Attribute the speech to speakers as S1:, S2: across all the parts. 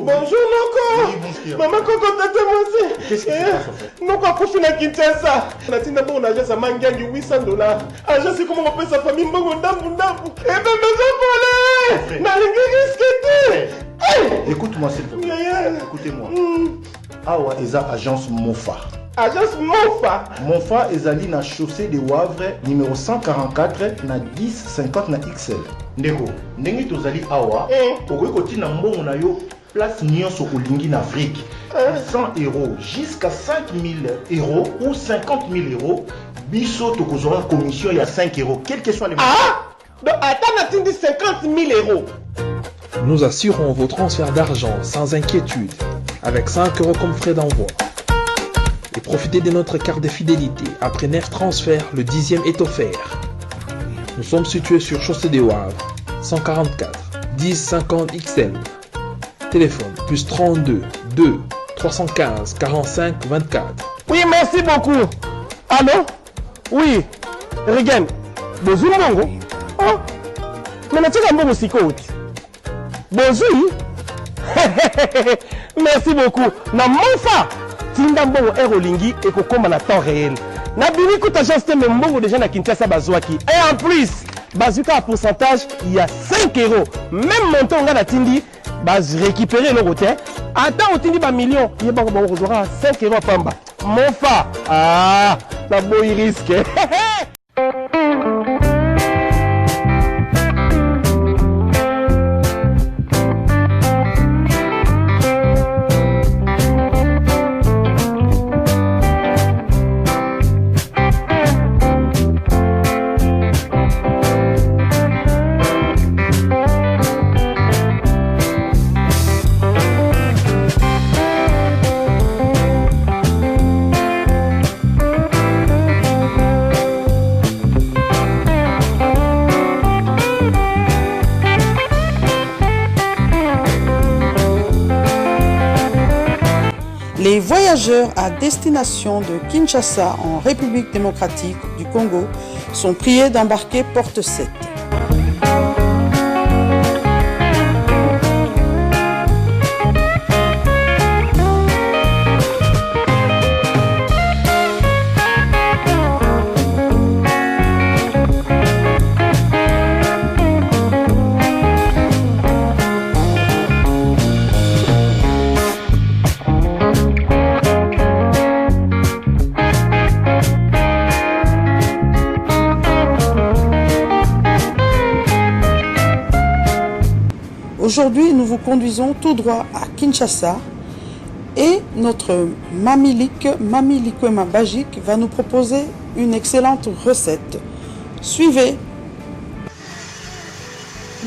S1: Bonjour Noko.
S2: Oui,
S1: Maman Koko tata moi.
S2: Qu'est-ce qui se passe en fait?
S1: Noko a profité na Kinshasa. Na tina bon agence à Mangangi $800. Agence c'est comment on appelle sa famille Mbongo ndambu ndambu. Eh ben maison volée. Na lingi risqué.
S2: Écoute-moi s'il te plaît. Écoutez-moi. Awa eza agence Mofa.
S1: Agence Mofa.
S2: Mofa ezali na chaussée de Wavre numéro 144 na 1050 na XL. Ndeko, ndenge tozali awa, okoki kotina mbongo na yo place nyonso olingi na Afrique. 100 € jusqu'à 5000 € ou 50 000 €. Biso tokozora commission ya 5 €, quel que soit les montants.
S1: Ah! Donc attends, on a 50 000 €.
S3: Nous assurons vos transferts d'argent sans inquiétude, avec 5 € comme frais d'envoi. Et profitez de notre carte de fidélité. Après 9 transferts, le 10e est offert. Nous sommes situés sur Chaussée des Wavres, 144 1050 XL. Téléphone plus 32 2 315 45 24.
S1: Oui, merci beaucoup. Allô? Oui. Regan. Bonjour, Mongo. Oh. Mais tu as un bon psychote. Bonjour. Merci beaucoup. Na Mofa. Tinda mbongo Aerolingi et kokoma na temps réel. Na bini kuta agence te mbongo déjà na Kinshasa bazwaki. Et en plus, bazuka à pourcentage, il y a 5 €. Même montant on a tindi, baz récupérer le côté. Attends, on tindi ba million, il y a ba 5 € pamba. Mofa. Ah, na boy risque.
S4: Les voyageurs à destination de Kinshasa en République démocratique du Congo sont priés d'embarquer porte 7. Aujourd'hui, nous vous conduisons tout droit à Kinshasa et notre Mami Likwema Bajik va nous proposer une excellente recette. Suivez.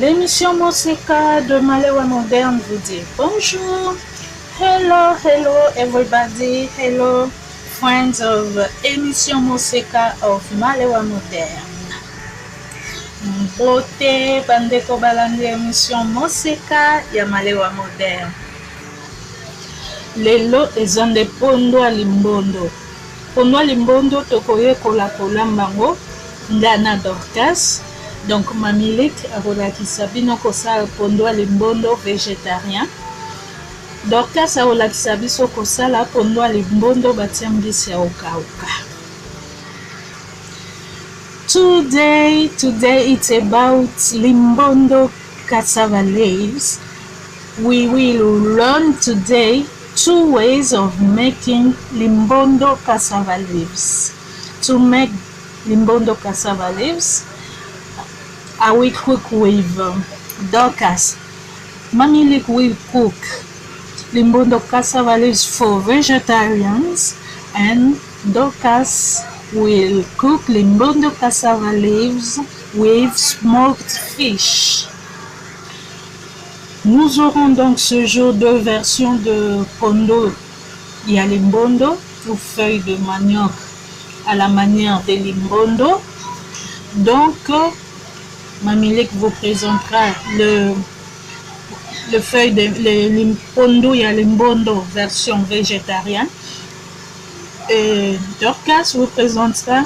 S5: L'émission Moseka de Malewa Moderne vous dit bonjour. Hello everybody. Hello friends of émission Moseka of Malewa Moderne. Beauté, bandeko balandi émission Moseka ya Malewa Moderne. Lelo ezande pondo a limbondo. Pondo a limbondo tokoye kola mbango ndana Dorcas. Donc Mamilik akolakisa bino kosala pondo a limbondo végétarien. Dorcas akolakisa biso kosala pondo a limbondo batia mbisi ya okauka. Today it's about limbondo cassava leaves. We will learn today 2 ways of making limbondo cassava leaves. To make limbondo cassava leaves, I will cook with Dorcas. Mamilik will cook limbondo cassava leaves for vegetarians, and Dorcas will cook limbondo cassava leaves with smoked fish. Nous aurons donc ce jour 2 versions de pondo y a limbondo ou feuilles de manioc à la manière de limbondo. Donc, Mamilik vous présentera le feuille de pondo y a limbondo version végétarienne. Et Dorcas vous présentera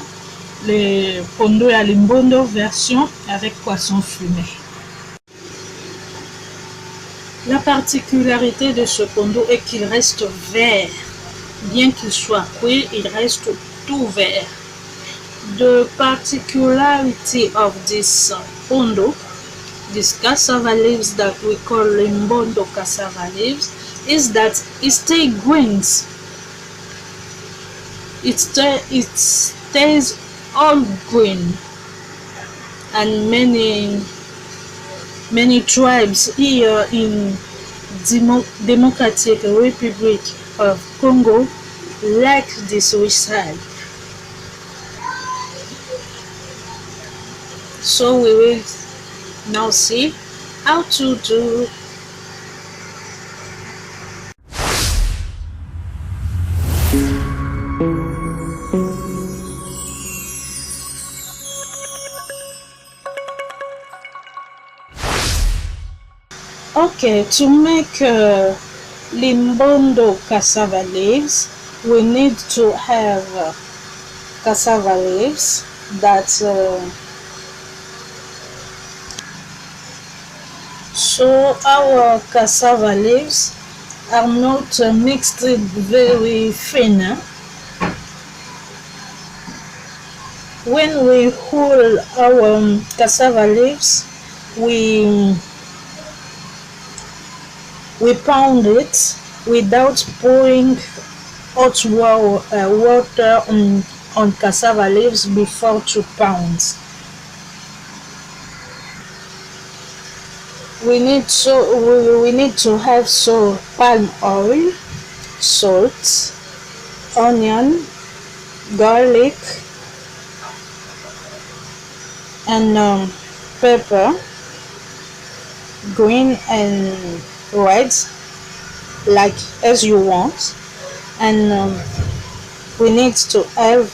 S5: les pondo à limbondo version avec poisson fumé. La particularité de ce pondo est qu'il reste vert. Bien qu'il soit cuit, il reste tout vert. The particularity of this pondo, these cassava leaves that we call limbondo cassava leaves, is that it stays green. It stays all green, and many tribes here in Democratic Republic of Congo like this recipe. So we will now see how to do. Okay, to make limbondo cassava leaves, we need to have cassava leaves that so our cassava leaves are not mixed very thin. When we hull our cassava leaves, we pound it without pouring hot water on cassava leaves before to pound. We need to have palm oil, salt, onion, garlic, and pepper, green and red, like as you want, and we need to have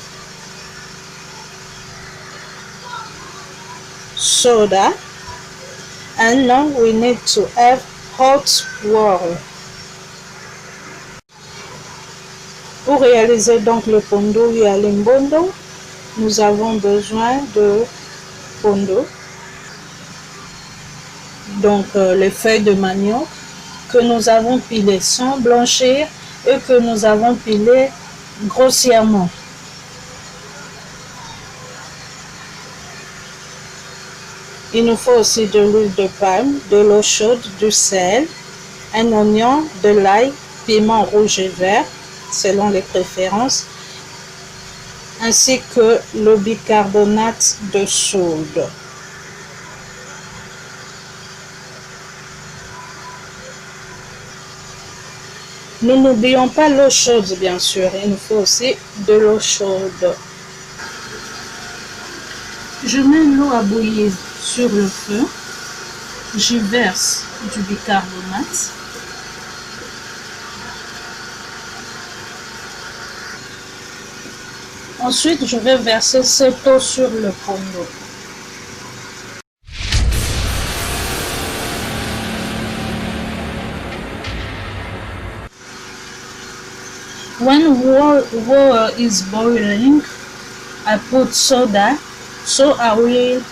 S5: soda, and now we need to have hot water. Pour réaliser donc le pondo via limbondo, nous avons besoin de pondo, donc les feuilles de manioc que nous avons pilées sans blanchir et que nous avons pilées grossièrement. Il nous faut aussi de l'huile de palme, de l'eau chaude, du sel, un oignon, de l'ail, piment rouge et vert, selon les préférences, ainsi que le bicarbonate de soude. Nous n'oublions pas l'eau chaude, bien sûr, il nous faut aussi de l'eau chaude. Je mets l'eau à bouillir sur le feu, j'y verse du bicarbonate. Ensuite, je vais verser cette eau sur le pondo. When water is boiling, I put soda, so I will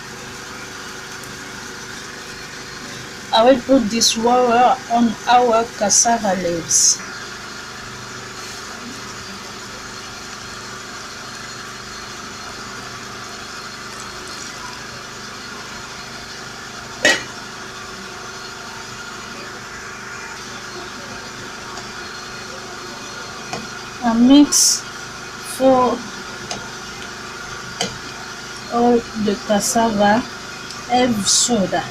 S5: put this water on our cassava leaves. I mix for all the cassava have soda,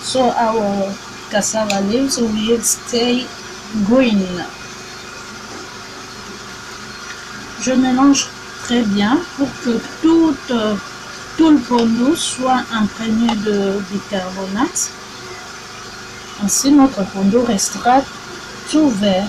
S5: so our cassava leaves will stay green. Je mélange très bien pour que tout le pondo soit imprégné de bicarbonate. Ainsi, notre pondo restera tout vert.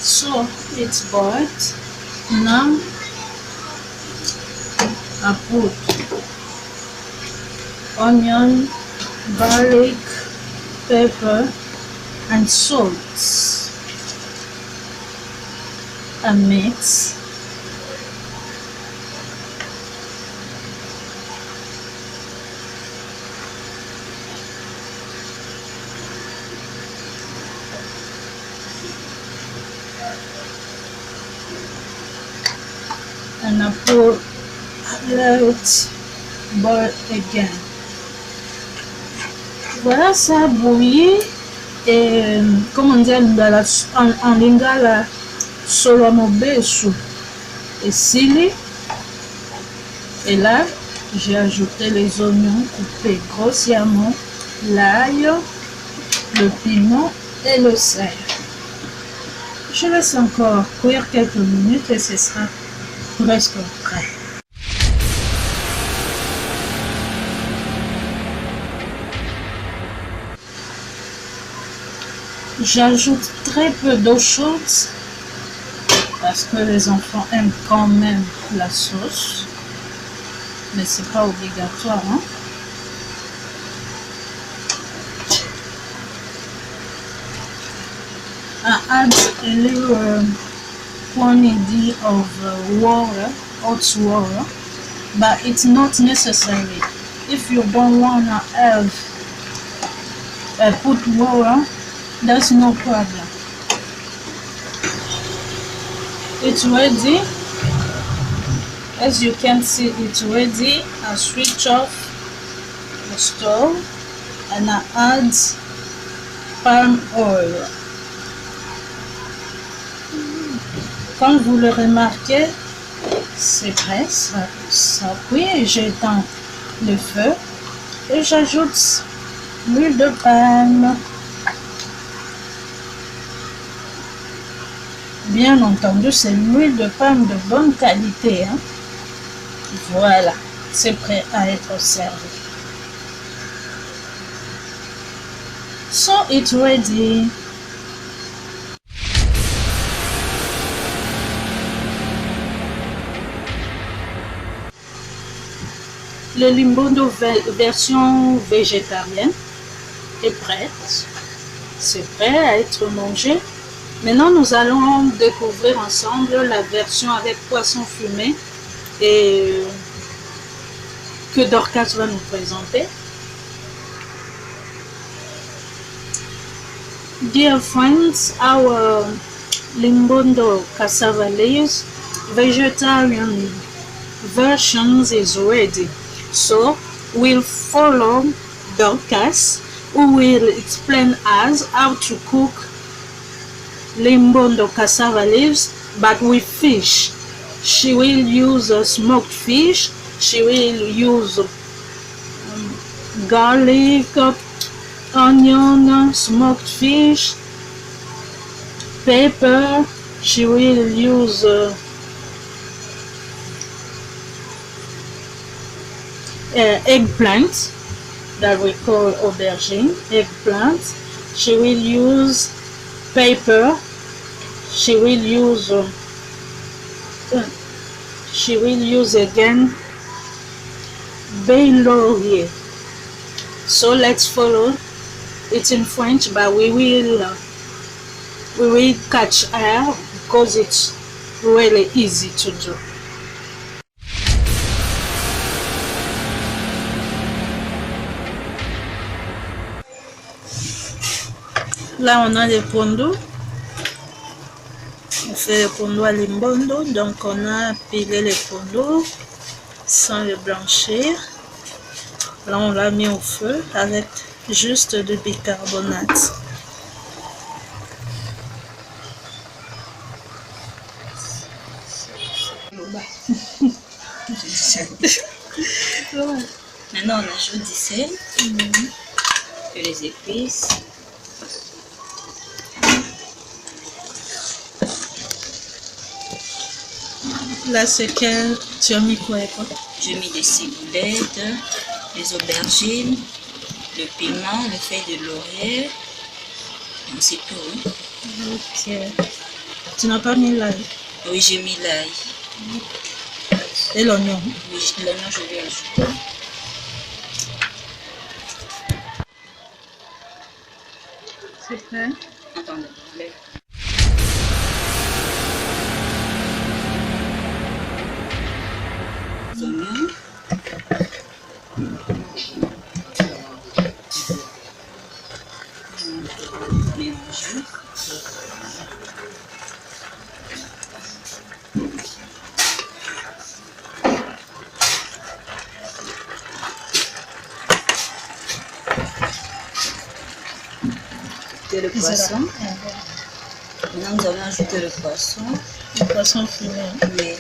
S5: So it's boiled. Now I put onion, garlic, pepper and salt. a mix. And I pour let boil again. Voilà, ça bouillit et comme on dit en lingala solomo besu et sili. Et là, j'ai ajouté les oignons coupés grossièrement, l'ail, le piment et le sel. Je laisse encore cuire quelques minutes et ce sera presque prêt. J'ajoute très peu d'eau chaude parce que les enfants aiment quand même la sauce, mais c'est pas obligatoire. Hein? I add a little quantity of water, hot water, but it's not necessary. If you don't wanna have put water, that's no problem. It's ready. As you can see, it's ready. I switch off the stove and I add palm oil. Comme vous le remarquez, c'est prêt, ça cuit et j'éteins le feu et j'ajoute l'huile de palme. Bien entendu, c'est l'huile de palme de bonne qualité. Hein? Voilà, c'est prêt à être servi. So it's ready. Le limbondo version végétarienne est prête. C'est prêt à être mangé. Maintenant, nous allons découvrir ensemble la version avec poisson fumé et que Dorcas va nous présenter. Dear friends, our limbondo cassava leaves vegetarian versions is ready. So we'll follow Dorcas, who will explain us how to cook limbondo cassava leaves, but with fish. She will use smoked fish. She will use garlic, onion, smoked fish, pepper. She will use eggplant that we call aubergine, eggplant. She will use pepper. She will use again bay laurier. So let's follow. It's in French, but we will catch her because it's really easy to do. Là, on a les pondos. On fait le pondo à limbondo. Donc, on a pilé les pondos sans les blanchir. Là, on l'a mis au feu avec juste du bicarbonate.
S6: Maintenant, on ajoute du sel et les épices.
S5: Là, c'est que tu as mis quoi?
S6: J'ai mis des ciboulettes, les aubergines, le piment, le feuille de laurier. C'est tout.
S5: Ok. Tu n'as pas mis l'ail?
S6: Oui, j'ai mis l'ail.
S5: Et l'oignon?
S6: Oui, l'oignon, je vais ajouter.
S5: C'est prêt?
S6: Attendez. Mélanger. Le poisson. Maintenant, nous allons ajouter le poisson.
S5: Le poisson fumé.
S6: Oui.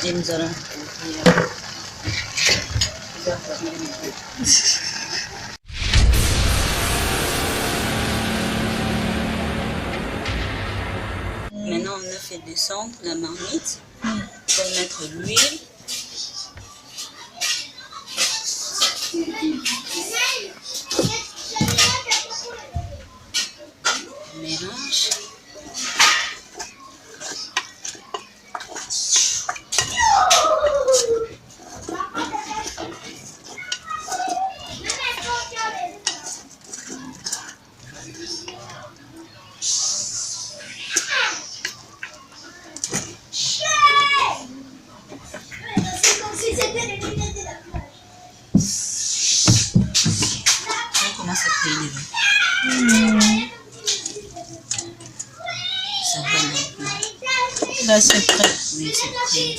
S6: Et nous allons couvrir. Maintenant, on a fait descendre la marmite. On va mettre l'huile. Mélange. On commence à créer. Ça va maintenant.
S5: Là, c'est prêt.
S6: Oui, c'est prêt.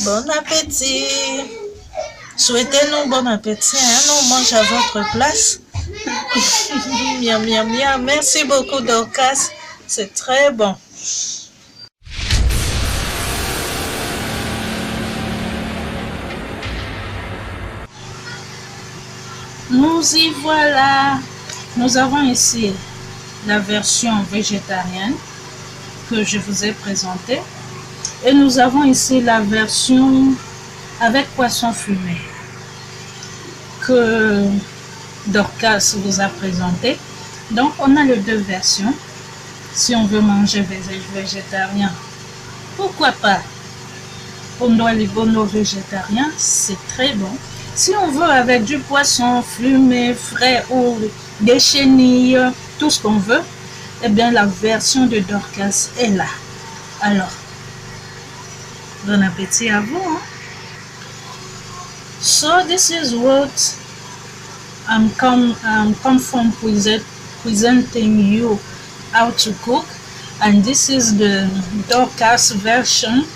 S5: Bon appétit. Souhaitez-nous bon appétit. Hein? Nous mange à votre place. Miam, miam, miam. Merci beaucoup, Dorcas. C'est très bon. Nous y voilà. Nous avons ici la version végétarienne que je vous ai présentée. Et nous avons ici la version avec poisson fumé que Dorcas vous a présenté. Donc, on a les deux versions. Si on veut manger végétarien, pourquoi pas? Pondo alibondo végétarien, c'est très bon. Si on veut avec du poisson fumé, frais ou des chenilles, tout ce qu'on veut, eh bien, la version de Dorcas est là. Alors, bon appétit à vous. Hein? So this is what I'm from presenting you how to cook, and this is the Dorcas version.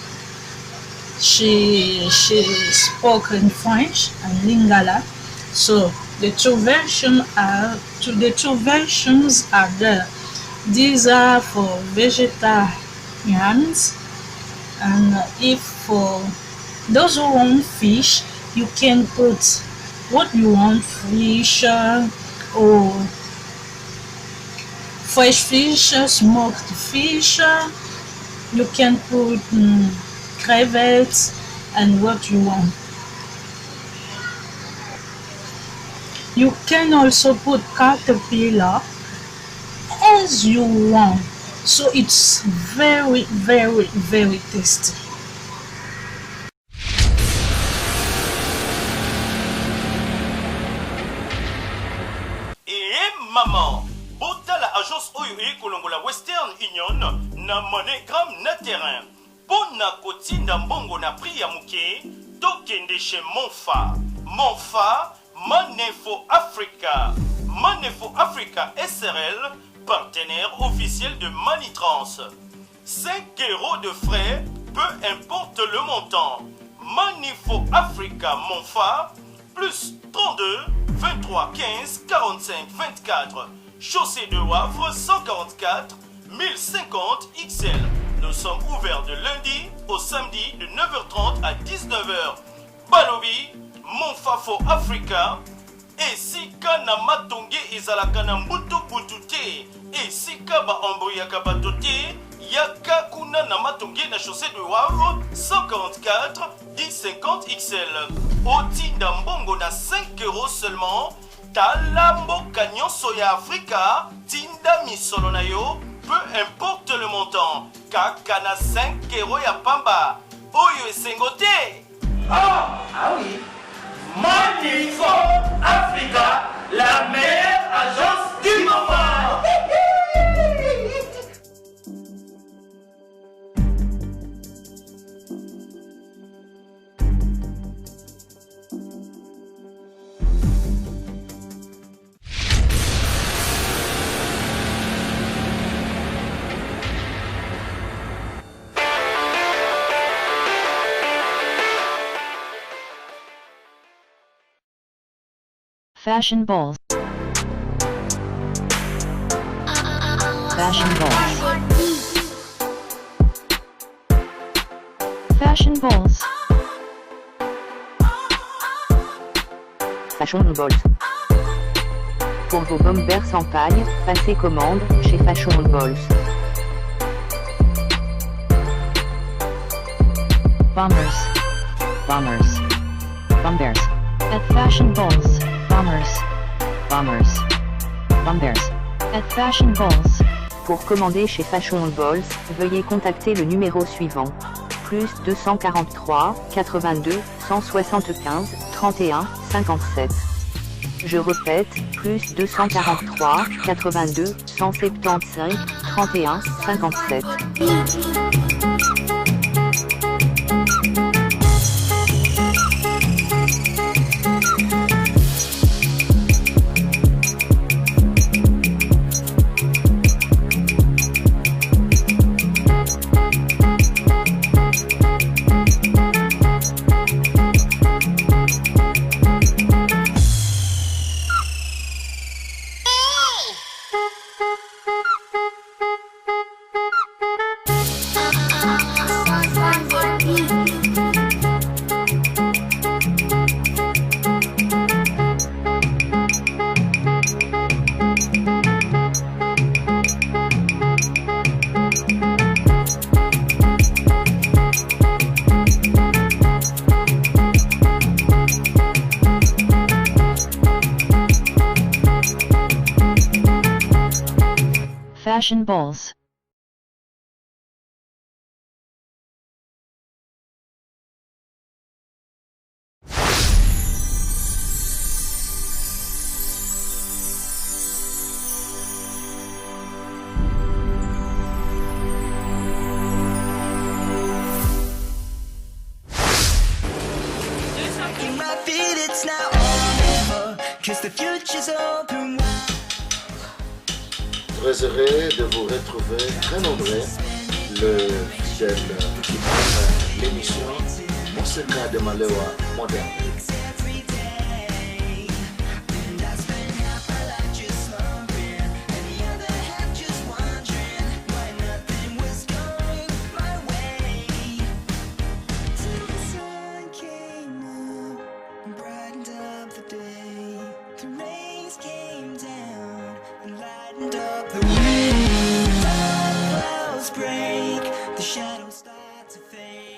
S5: She spoke in French and Lingala. So the two versions are there. These are for vegetarians, and if for those who want fish, you can put what you want, fish or fresh fish, smoked fish. You can put crevettes and what you want. You can also put caterpillar as you want, so it's very, very, very tasty.
S7: Maman, bota la agence oyo kolongola Western Union na MoneyGram na terrain. Pona kotinda mbongo na prix ya muke, tokende chez Monfa. Monfa, Money for Africa. Money for Africa SRL, partenaire officiel de Manitrans. 5 € de frais, peu importe le montant. Money for Africa Monfa, plus 32 23 15 45 24. Chaussée de Wavre 144 1050 XL. Nous sommes ouverts de lundi au samedi de 9h30 à 19h. Balobi, Monfafo Africa. Et si kana matonge ezalaka na mbutu butute. Et si kaba embrouillaka batote. Yaka kuna na matonge na chaussée de Wavre 144 1050 XL. Otinda mbongo na 5 € seulement. Talambo kanyon soya Africa. Tinda misolo na yo. Peu importe le montant, kaka na 5 € ya pamba. Oyo esengote.
S1: Ah oui. Money for Africa, la meilleure agence du moment.
S8: Fashion balls. Fashion balls. Fashion balls.
S9: Fashion balls. Pour vos bombers sans paille, passez commande chez Fashion balls.
S8: Bombers. Bombers. Bombers. At Fashion balls. Bombers. Bombers. Bombers. At Fashion balls.
S9: Pour commander chez Fashion balls, veuillez contacter le numéro suivant. Plus 243 82 175 31 57. Je répète, plus 243 82 175 31 57.
S8: Fashion balls.
S10: Très heureux de vous retrouver très nombreux, le fidèle qui prend l'émission Monseka de Malewa moderne.
S11: Break, the shadows start to fade.